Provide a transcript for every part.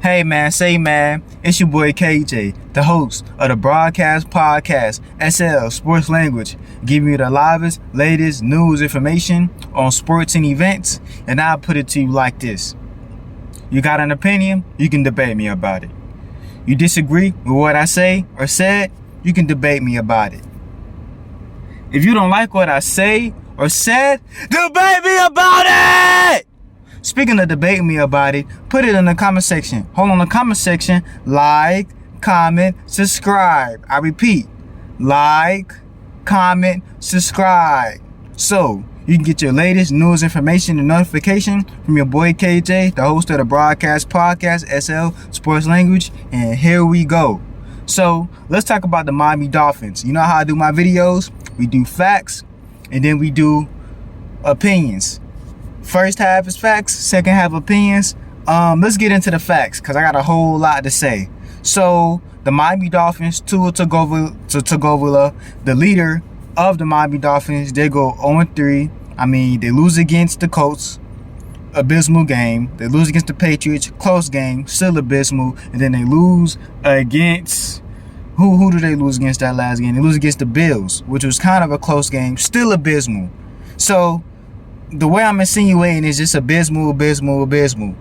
Hey man, say man, it's your boy KJ, the host of the broadcast podcast SL Sports Language, giving you the livest, latest news information on sports and events, and I'll put it to you like this. You got an opinion? You can debate me about it. You disagree with what I say or said? You can debate me about it. If you don't like what I say or said, debate me about it! Speaking of debating me about it, put it in the comment section. Hold on the comment section. Like, comment, subscribe. I repeat, like, comment, subscribe. So you can get your latest news, information, and notification from your boy KJ, the host of the broadcast podcast SL Sports Language. And here we go. So let's talk about the Miami Dolphins. You know how I do my videos? We do facts and then we do opinions. First half is facts, second half opinions. Let's get into the facts because I got a whole lot to say. So the Miami Dolphins, Tua Tagovailoa, the leader of the Miami Dolphins, they go 0-3. I mean, they lose against the Colts, abysmal game. They lose against the Patriots, close game, still abysmal. And then they lose against who do they lose against that last game? They lose against the Bills, which was kind of a close game, still abysmal. So the way I'm insinuating is just abysmal.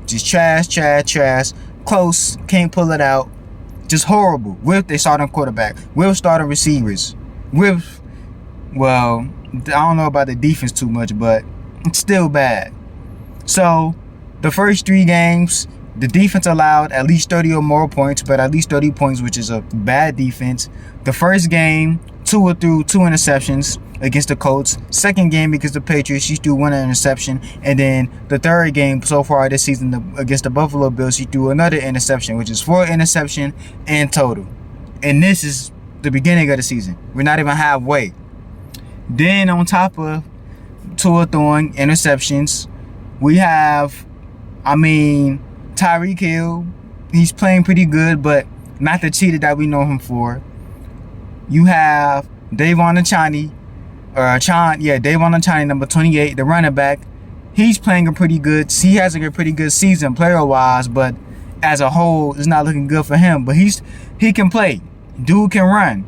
Just trash. Close, can't pull it out. Just horrible. With their starting quarterback, with starting receivers, with, well, I don't know about the defense too much, but it's still bad. So the first 3 games, the defense allowed at least 30 or more points, but at least 30 points, which is a bad defense. The first game, Tua threw 2 interceptions against the Colts. Second game against the Patriots, she threw 1 interception. And then the third game so far this season against the Buffalo Bills, she threw another interception, which is 4 interceptions in total. And this is the beginning of the season. We're not even halfway. Then on top of Tua throwing interceptions, we have, Tyreek Hill. He's playing pretty good, but not the cheater that we know him for. You have Davon Achane, number 28, the running back. He's playing pretty good. He has a pretty good season player-wise, but as a whole, it's not looking good for him. But he can play. Dude can run.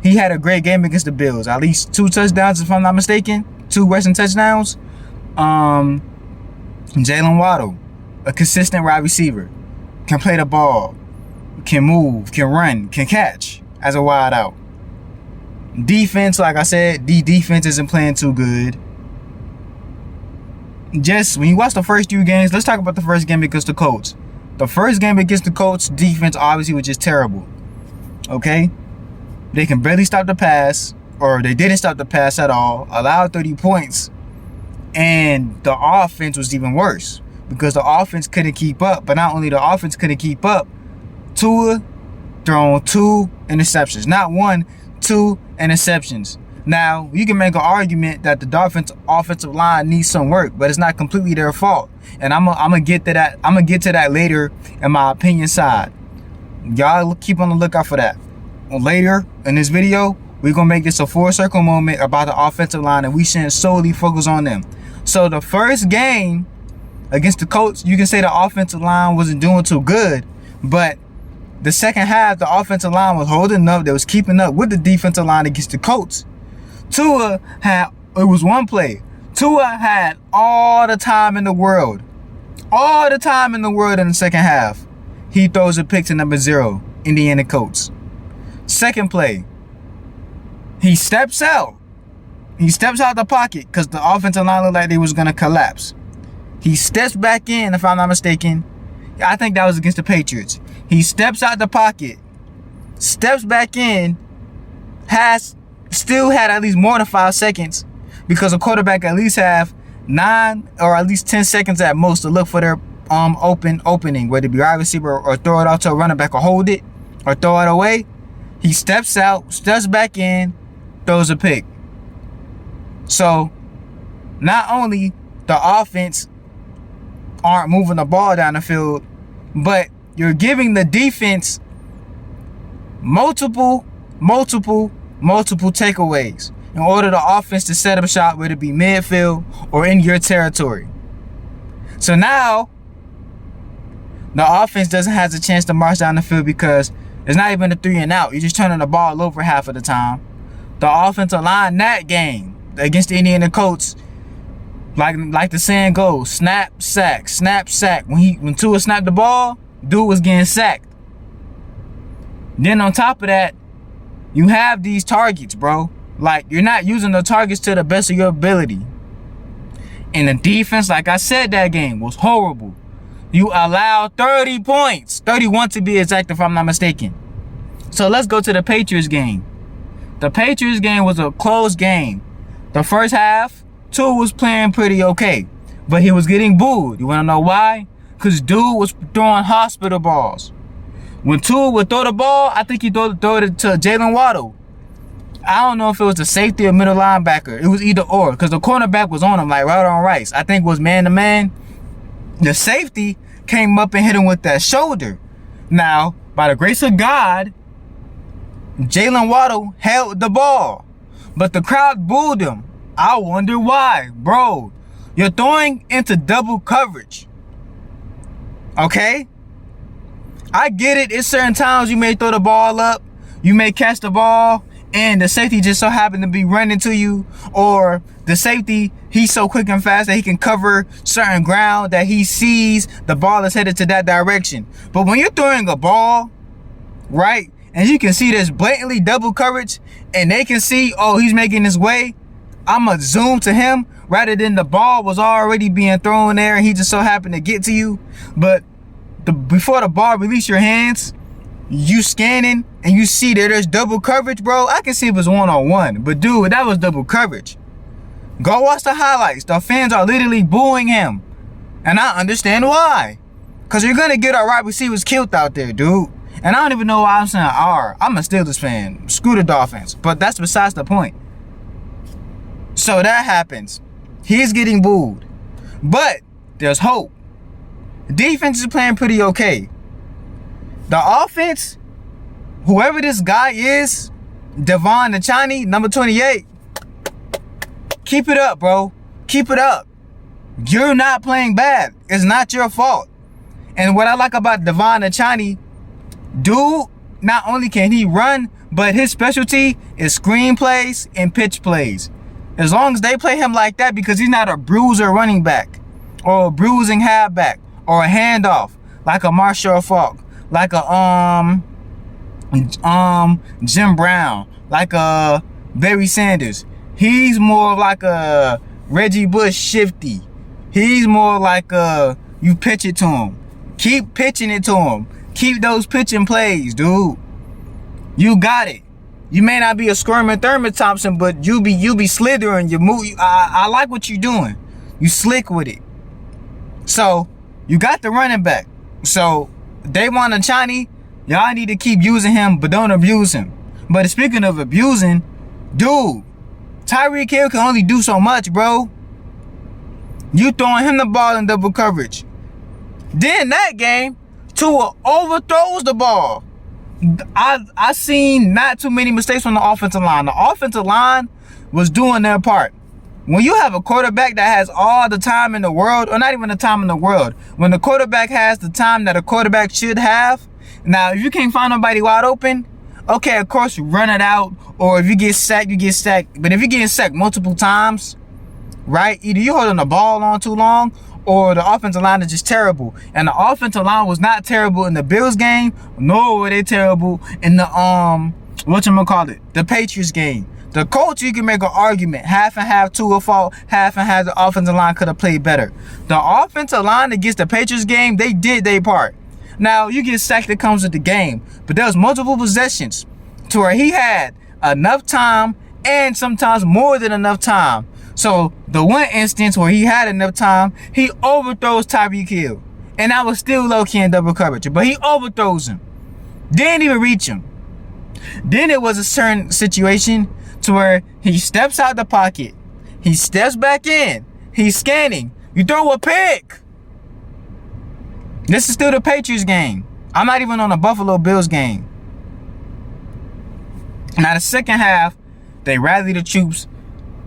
He had a great game against the Bills. At least 2 touchdowns, if I'm not mistaken. 2 rushing touchdowns. Jalen Waddle, a consistent wide receiver, can play the ball, can move, can run, can catch as a wide out. Defense, like I said, the defense isn't playing too good. Just when you watch the first 2 games, let's talk about the first game against the Colts. The first game against the Colts, defense obviously was just terrible. Okay? They can barely stop the pass, or they didn't stop the pass at all, allowed 30 points. And the offense was even worse because the offense couldn't keep up. But not only the offense couldn't keep up, Tua thrown 2 interceptions. Not 1, 2 interceptions. Now, you can make an argument that the Dolphins' offensive line needs some work, but it's not completely their fault. And I'm gonna get to that. I'm gonna get to that later in my opinion side. Y'all keep on the lookout for that. Later in this video, we're gonna make this a full circle moment about the offensive line, and we shouldn't solely focus on them. So the first game against the Colts, you can say the offensive line wasn't doing too good, but the second half, the offensive line was holding up. They was keeping up with the defensive line against the Colts. Tua had, it was one play. Tua had all the time in the world in the second half. He throws a pick to number 0, Indiana Colts. Second play, he steps out the pocket because the offensive line looked like they was going to collapse. He steps back in, if I'm not mistaken. I think that was against the Patriots. He steps out the pocket, steps back in, still had at least more than 5 seconds because a quarterback at least have 9 or at least 10 seconds at most to look for their opening, whether it be wide receiver or throw it out to a running back or hold it or throw it away. He steps out, steps back in, throws a pick. So not only the offense aren't moving the ball down the field, but you're giving the defense multiple takeaways in order the offense to set up a shot, whether it be midfield or in your territory. So now The offense doesn't have a chance to march down the field because it's not even a 3 and out. You're just turning the ball over half of the time. The offensive line that game against the Indiana Colts, like the saying goes, snap, sack, snap, sack. When Tua snapped the ball, dude was getting sacked. Then on top of that, you have these targets, bro. Like, you're not using the targets to the best of your ability. And the defense, like I said, that game was horrible. You allowed 30 points. 31 to be exact, if I'm not mistaken. So let's go to the Patriots game. The Patriots game was a close game. The first half, Tua was playing pretty okay, but he was getting booed. You want to know why? Because dude was throwing hospital balls. When Tua would throw the ball, I think he throw it to Jalen Waddle. I don't know if it was the safety or middle linebacker. It was either or, because the cornerback was on him like right on rice. I think it was man-to-man. The safety came up and hit him with that shoulder. Now, by the grace of God, Jalen Waddle held the ball, but the crowd booed him. I wonder why. Bro, you're throwing into double coverage. Okay? I get it. It's certain times you may throw the ball up, you may catch the ball, and the safety just so happened to be running to you, or the safety, he's so quick and fast that he can cover certain ground that he sees the ball is headed to that direction. But when you're throwing a ball, right, and you can see there's blatantly double coverage, and they can see, oh, he's making his way, I'ma zoom to him rather than the ball was already being thrown there and he just so happened to get to you. But before the ball release your hands, you scanning and you see that there's double coverage, bro. I can see it was one-on-one, but dude, that was double coverage. Go watch the highlights. The fans are literally booing him, and I understand why. Cause you're gonna get our wide receivers killed out there, dude. And I don't even know why I'm saying R. I'm a Steelers fan. Screw the Dolphins. But that's besides the point. So that happens. He's getting booed. But there's hope. Defense is playing pretty okay. The offense, whoever this guy is, Devon Achane, number 28, keep it up, bro. Keep it up. You're not playing bad. It's not your fault. And what I like about Devon Achane, dude, not only can he run, but his specialty is screen plays and pitch plays. As long as they play him like that, because he's not a bruiser running back or a bruising halfback or a handoff like a Marshall Faulk, like a Jim Brown, like a Barry Sanders. He's more like a Reggie Bush shifty. He's more like you pitch it to him. Keep pitching it to him. Keep those pitching plays, dude. You got it. You may not be a Squirmin' Thurman Thompson, but you be slithering. You move. I like what you're doing. You slick with it. So you got the running back. So Devon Achane, y'all need to keep using him, but don't abuse him. But speaking of abusing, dude, Tyreek Hill can only do so much, bro. You throwing him the ball in double coverage. Then that game, Tua overthrows the ball. I seen not too many mistakes from the offensive line. The offensive line was doing their part. When you have a quarterback that has all the time in the world, or not even the time in the world, when the quarterback has the time that a quarterback should have, now if you can't find nobody wide open, okay, of course you run it out, or if you get sacked, you get sacked. But if you're getting sacked multiple times, right, either you're holding the ball on too long, or the offensive line is just terrible. And the offensive line was not terrible in the Bills game, nor were they terrible in the the Patriots game. The coach, you can make an argument, half and half Tua fault, half and half the offensive line could have played better. The offensive line against the Patriots game, they did their part. Now, you get sacked that comes with the game, but there was multiple possessions to where he had enough time and sometimes more than enough time. So the one instance where he had enough time, he overthrows Tyreek Hill. And I was still low-key in double coverage, but he overthrows him. Didn't even reach him. Then it was a certain situation to where he steps out the pocket. He steps back in. He's scanning. You throw a pick. This is still the Patriots game. I'm not even on the Buffalo Bills game. Now the second half, they rally the troops.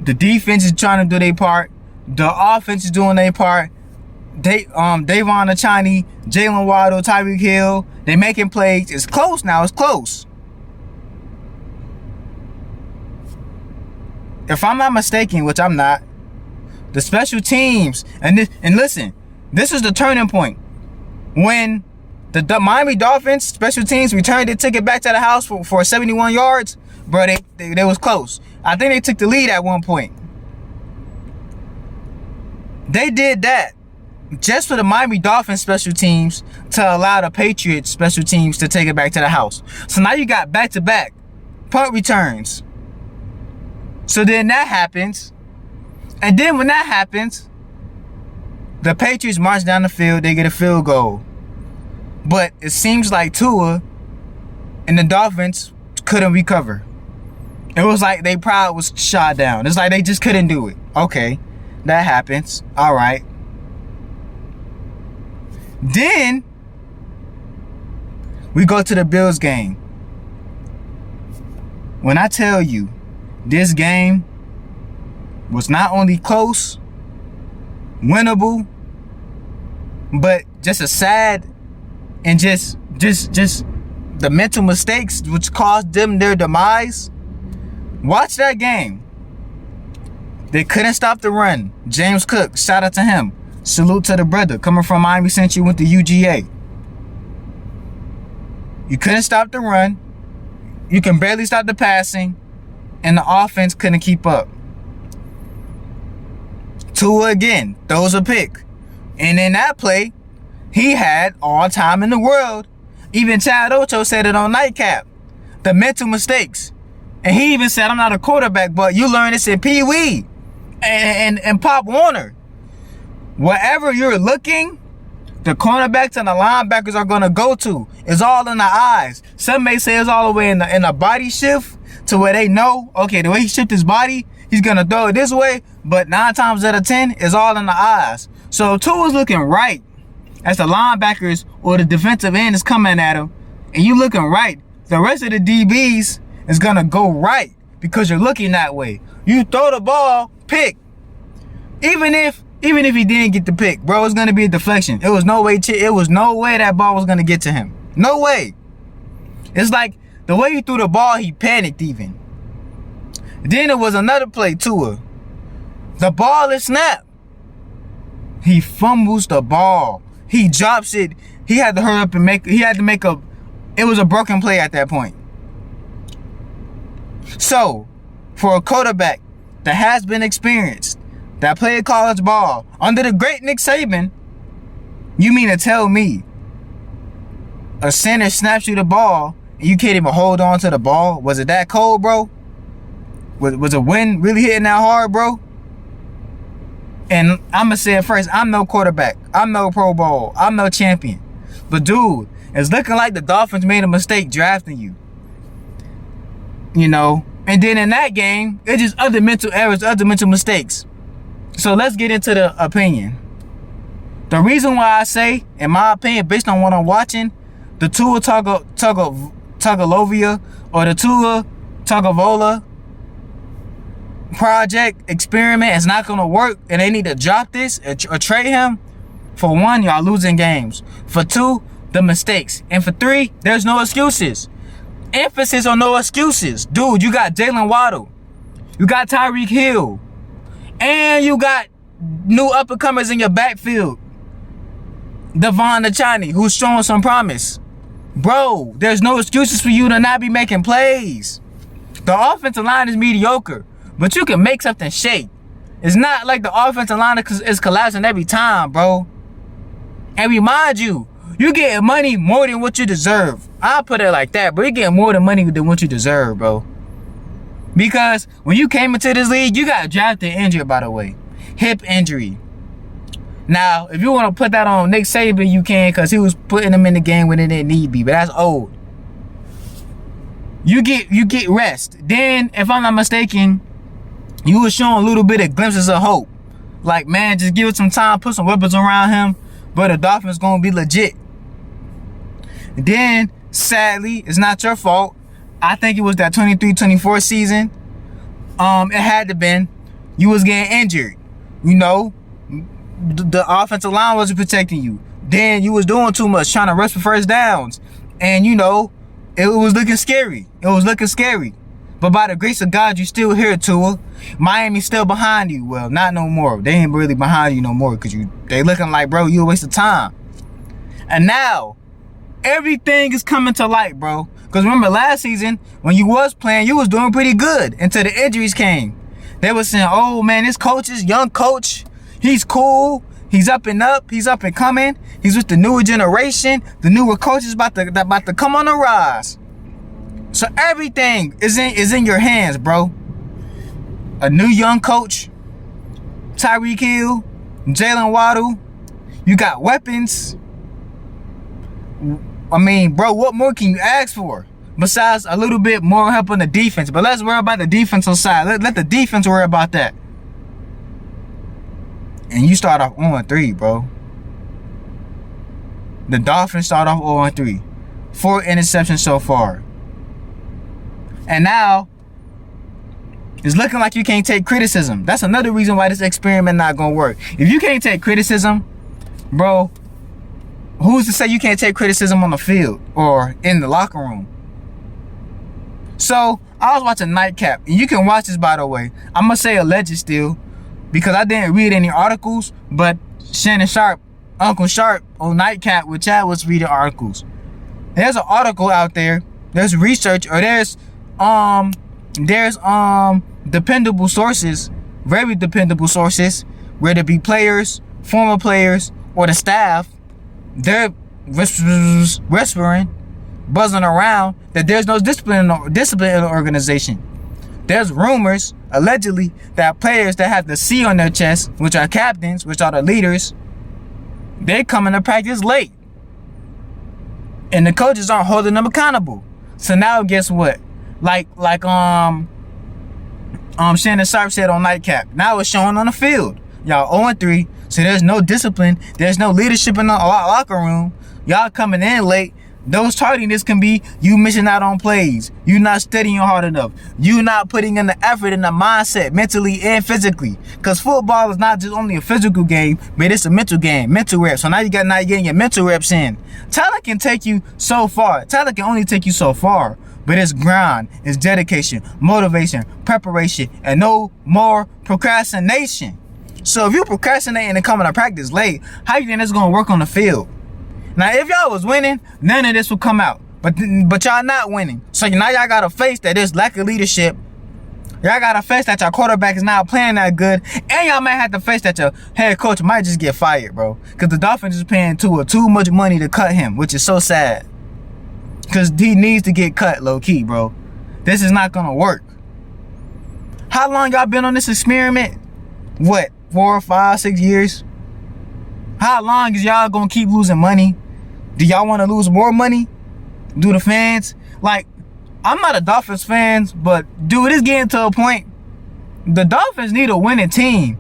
The defense is trying to do their part. The offense is doing their part. Davon Achani, Jalen Waddle, Tyreek Hill, they making plays. It's close now. It's close. If I'm not mistaken, which I'm not, the special teams, and listen, this is the turning point. When the Miami Dolphins special teams returned it, took it back to the house for 71 yards, bro, they was close. I think they took the lead at one point. They did that just for the Miami Dolphins special teams to allow the Patriots special teams to take it back to the house. So now you got back-to-back punt returns. So then that happens. And then when that happens, the Patriots march down the field, they get a field goal. But it seems like Tua and the Dolphins couldn't recover. It was like their pride was shot down. It's like they just couldn't do it. Okay, that happens. All right. Then we go to the Bills game. When I tell you this game was not only close, winnable, but just a sad and just the mental mistakes which caused them their demise. Watch that game. They couldn't stop the run. James Cook, shout out to him. Salute to the brother coming from Miami Central, went to UGA. You couldn't stop the run. You can barely stop the passing, and the offense couldn't keep up. Tua again throws a pick, and in that play, he had all time in the world. Even Chad Ocho said it on Nightcap. The mental mistakes. And he even said, I'm not a quarterback, but you learn this in Pee Wee and Pop Warner. Wherever you're looking, the cornerbacks and the linebackers are going to go to. It's all in the eyes. Some may say it's all the way in the body shift to where they know, okay, the way he shifts his body, he's going to throw it this way. But 9 times out of 10, it's all in the eyes. So Tua's looking right as the linebackers or the defensive end is coming at him, and you looking right. The rest of the DBs is going to go right because you're looking that way. You throw the ball, pick. Even if he didn't get the pick, bro, it's going to be a deflection. It was no way that ball was going to get to him. No way. It's like the way he threw the ball, he panicked even. Then it was another play, Tua. The ball is snapped. He fumbles the ball. He drops it. He had to hurry up and it was a broken play at that point. So, for a quarterback that has been experienced, that played college ball under the great Nick Saban, you mean to tell me a center snaps you the ball and you can't even hold on to the ball? Was it that cold, bro? Was a wind really hitting that hard, bro? And I'm going to say it first, I'm no quarterback. I'm no Pro Bowl. I'm no champion. But dude, it's looking like the Dolphins made a mistake drafting you. You know? And then in that game, it's just other mental errors, other mental mistakes. So let's get into the opinion. The reason why I say, in my opinion, based on what I'm watching, the Tua Tagovailoa or the Tua Tagovailoa project experiment is not going to work, and they need to drop this or trade him. For one, y'all losing games. For two, the mistakes. And for three, there's no excuses. Emphasis on no excuses. Dude, you got Jalen Waddle. You got Tyreek Hill. And you got new up-and-comers in your backfield. Davon Achani, who's showing some promise. Bro, there's no excuses for you to not be making plays. The offensive line is mediocre, but you can make something shake. It's not like the offensive line is collapsing every time, bro. And remind you, you getting money more than what you deserve. I'll put it like that, bro. You getting more than money than what you deserve, bro. Because when you came into this league, you got drafted injured, by the way. Hip injury. Now, if you want to put that on Nick Saban, you can, because he was putting them in the game when it didn't need be. But that's old. You get rest. Then, if I'm not mistaken, you were showing a little bit of glimpses of hope. Like, man, just give it some time, put some weapons around him, but the Dolphins going to be legit. Then, sadly, it's not your fault. I think it was that 23-24 season. It had to been. You was getting injured. You know, the offensive line wasn't protecting you. Then you was doing too much, trying to rush for first downs. And, you know, it was looking scary. But by the grace of God, you still here, Tua. Miami's still behind you. Well, not no more. They ain't really behind you no more because they looking like, bro, you a waste of time. And now, everything is coming to light, bro. Because remember last season, when you was playing, you was doing pretty good until the injuries came. They was saying, oh, man, this coach is young coach. He's cool. He's up and coming. He's with the newer generation. The newer coach is about to come on the rise. So everything is in your hands, bro. A new young coach, Tyreek Hill, Jalen Waddle. You got weapons. I mean, bro, what more can you ask for? Besides a little bit more help on the defense. But let's worry about the defensive side. Let the defense worry about that. And you start off 0-3, bro. The Dolphins start off 0-3. 4 interceptions so far. And now, it's looking like you can't take criticism. That's another reason why this experiment not going to work. If you can't take criticism, bro, who's to say you can't take criticism on the field or in the locker room? So, I was watching Nightcap. And you can watch this, by the way. I'm going to say alleged still, because I didn't read any articles, but Shannon Sharp, Uncle Sharp on Nightcap with Chad was reading articles. There's an article out there. There's research, or there's dependable sources, very dependable sources, whether it be players, former players, or the staff. They're whispering, buzzing around that there's no discipline in the organization. There's rumors, allegedly, that players that have the C on their chest, which are captains, which are the leaders, they coming to practice late. And the coaches aren't holding them accountable. So now guess what? Like Shannon Sharp said on Nightcap, now it's showing on the field. Y'all 0-3, so there's no discipline, there's no leadership in the locker room. Y'all coming in late. Those tardiness can be you missing out on plays, you not studying hard enough, you not putting in the effort and the mindset mentally and physically. Because football is not just only a physical game, but it's a mental game, mental reps. So now you're getting your mental reps in. Talent can take you so far. Talent can only take you so far. But it's grind, it's dedication, motivation, preparation, and no more procrastination. So if you procrastinating and coming to practice late, how you think that's going to work on the field? Now, if y'all was winning, none of this would come out. But y'all not winning. So now y'all got to face that there's lack of leadership. Y'all got to face that your quarterback is not playing that good. And y'all might have to face that your head coach might just get fired, bro. Because the Dolphins is paying Tua too much money to cut him, which is so sad. Because he needs to get cut low-key, bro. This is not going to work. How long y'all been on this experiment? What, 4, 5, 6 years? How long is y'all going to keep losing money? Do y'all want to lose more money? Do the fans? Like, I'm not a Dolphins fan, but dude, it's getting to a point. The Dolphins need a winning team.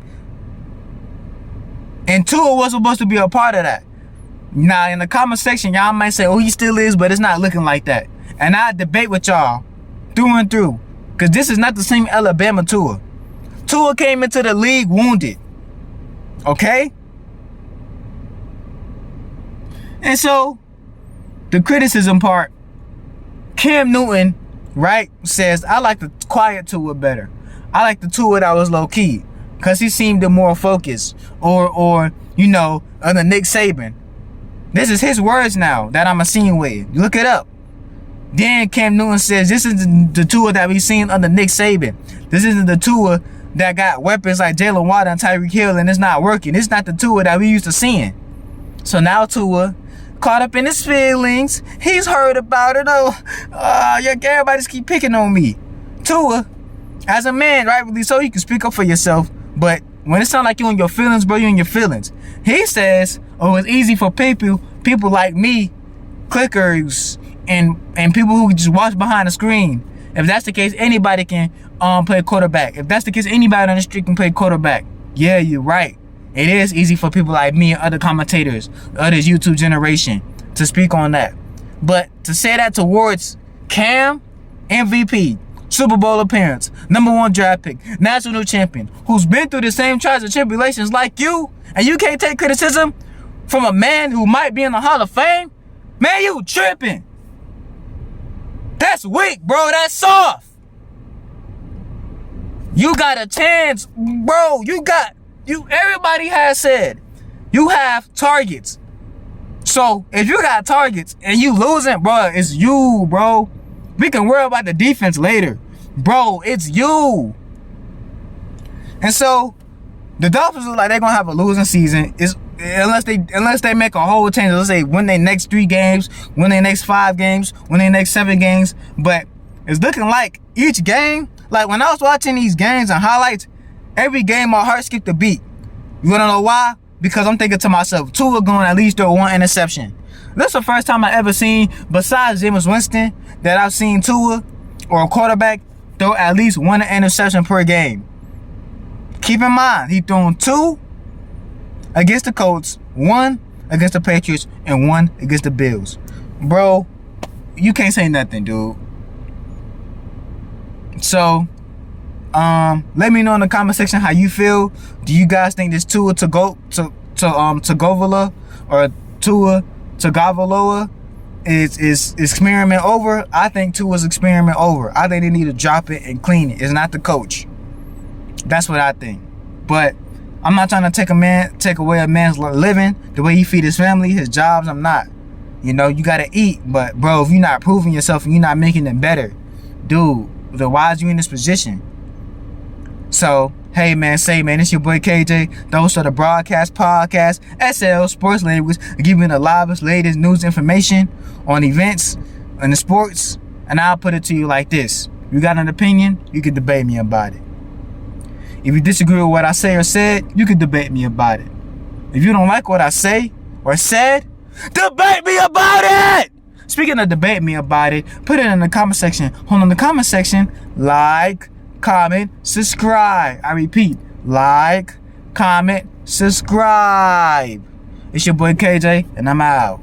And Tua was supposed to be a part of that. Now, in the comment section, y'all might say, oh, he still is, but it's not looking like that. And I debate with y'all through and through. Because this is not the same Alabama Tua. Tua came into the league wounded. Okay? And so, the criticism part, Cam Newton, right, says, I like the quiet Tua better. I like the Tua that was low-key. Because he seemed more focused. Or, you know, under Nick Saban. This is his words now that I'm insinuating. Look it up. Then Cam Newton says, this is the Tua that we seen under Nick Saban. This isn't the Tua that got weapons like Jalen Waddle and Tyreek Hill and it's not working. It's not the Tua that we used to seeing. So now Tua, caught up in his feelings. He's heard about it. Everybody just keep picking on me. Tua, as a man, rightfully so, you can speak up for yourself. But when it sounds like you in your feelings, bro, you in your feelings. He says, oh, it's easy for people like me, clickers, and people who just watch behind the screen. If that's the case, anybody can play quarterback. If that's the case, anybody on the street can play quarterback. Yeah, you're right. It is easy for people like me and other commentators, others YouTube generation, to speak on that. But to say that towards Cam, MVP, Super Bowl appearance, #1 draft pick, national champion, who's been through the same trials and tribulations like you, and you can't take criticism from a man who might be in the Hall of Fame? Man, you tripping. That's weak, bro. That's soft. You got a chance, bro. Everybody has said you have targets. So if you got targets and you losing, bro, it's you, bro. We can worry about the defense later. Bro, it's you. And so the Dolphins look like they're gonna have a losing season. Unless they make a whole change. Let's say win their next 3 games, win their next 5 games, win their next 7 games. But it's looking like each game, like when I was watching these games and highlights, every game my heart skipped a beat. You wanna know why? Because I'm thinking to myself, Tua going at least throw 1 interception. That's the first time I ever seen, besides Jameis Winston, that I've seen Tua or a quarterback throw at least 1 interception per game. Keep in mind, he thrown 2 against the Colts, 1 against the Patriots, and 1 against the Bills. Bro, you can't say nothing, dude. So, let me know in the comment section how you feel. Do you guys think this Tua Tagovailoa or Tua Tagovailoa is experiment over? I think Tua's experiment over. I think they need to drop it and clean it. It's not the coach. That's what I think. But I'm not trying to take away a man's living, the way he feed his family, his jobs. I'm not. You know, you gotta eat. But bro, if you're not proving yourself and you're not making it better, dude, then why is you in this position? So, hey man, it's your boy KJ. Those are the Broadcast Podcast, SL Sports Language, giving the livest, latest news information on events and the sports. And I'll put it to you like this. You got an opinion, you can debate me about it. If you disagree with what I say or said, you can debate me about it. If you don't like what I say or said, debate me about it! Speaking of debate me about it, put it in the comment section. Hold on, the comment section, like, comment, subscribe. I repeat, like, comment, subscribe. It's your boy KJ, and I'm out.